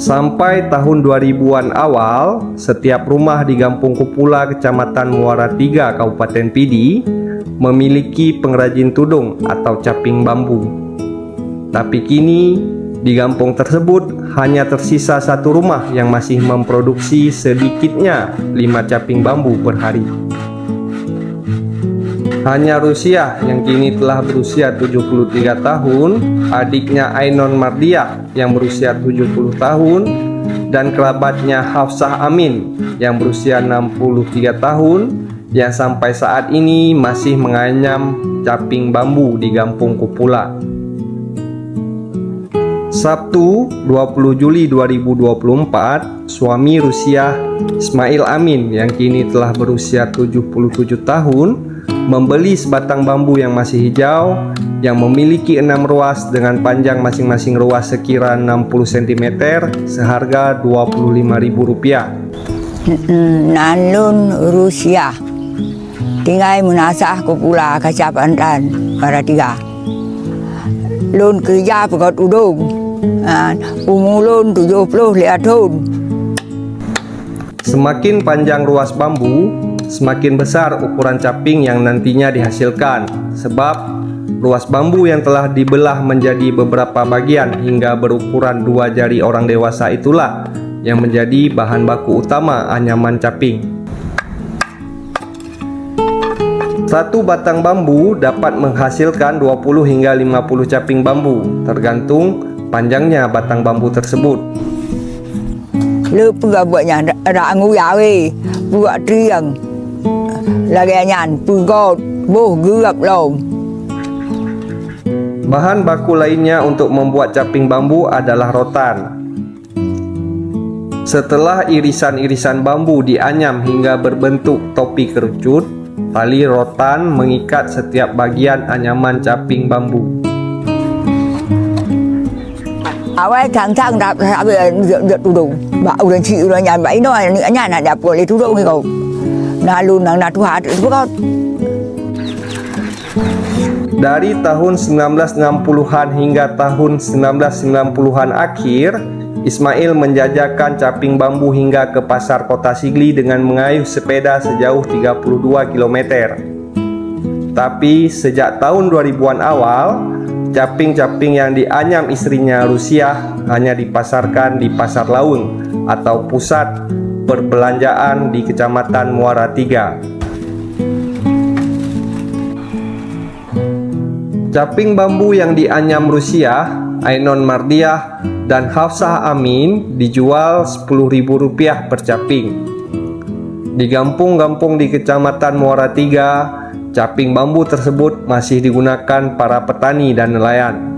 Sampai tahun 2000-an awal, setiap rumah di Gampung Kupula, Kecamatan Muara Tiga, Kabupaten Pidi, memiliki pengrajin tudung atau caping bambu. Tapi kini, di kampung tersebut hanya tersisa satu rumah yang masih memproduksi sedikitnya 5 caping bambu per hari. Hanya Rusiah yang kini telah berusia 73 tahun, adiknya Ainon Mardiah yang berusia 70 tahun, dan kerabatnya Hafsah Amin yang berusia 63 tahun, yang sampai saat ini masih menganyam caping bambu di Gampung Kupula. Sabtu 20 Juli 2024, suami Rusiah, Ismail Amin yang kini telah berusia 77 tahun, membeli sebatang bambu yang masih hijau yang memiliki 6 ruas dengan panjang masing-masing ruas sekira 60 cm seharga Rp25.000. Nanlun Rusiah tinggal Munasah Kupula, Kecamatan Muara Tiga. Lun kerja pekat udung, umur lun 75 tahun. Semakin panjang ruas bambu, semakin besar ukuran caping yang nantinya dihasilkan, sebab ruas bambu yang telah dibelah menjadi beberapa bagian hingga berukuran 2 jari orang dewasa itulah yang menjadi bahan baku utama anyaman caping. Satu batang bambu dapat menghasilkan 20 hingga 50 caping bambu, tergantung panjangnya batang bambu tersebut. Lupa buatnya ada nguyawi, buat triang. Lagian pugot boh gerap lom. Bahan baku lainnya untuk membuat caping bambu adalah rotan. Setelah irisan-irisan bambu dianyam hingga berbentuk topi kerucut, tali rotan mengikat setiap bagian anyaman caping bambu. Awal thang đạp giật tudung, bảo udah chịu rồi nhà bảy nó nữa nhà này đạp của lấy tudung cái cậu. Nah lu nang natuhat itu kok. Dari tahun 1960-an hingga tahun 1990-an akhir, Ismail menjajakan caping bambu hingga ke pasar kota Sigli dengan mengayuh sepeda sejauh 32 km. Tapi sejak tahun 2000-an awal, caping-caping yang dianyam istrinya Rusiah hanya dipasarkan di Pasar Laung atau pusat perbelanjaan di Kecamatan Muara Tiga. Caping bambu yang dianyam Rusiah, Ainon Mardiah, dan Hafsah Amin dijual Rp10.000 per caping. Di kampung-kampung di Kecamatan Muara Tiga, caping bambu tersebut masih digunakan para petani dan nelayan.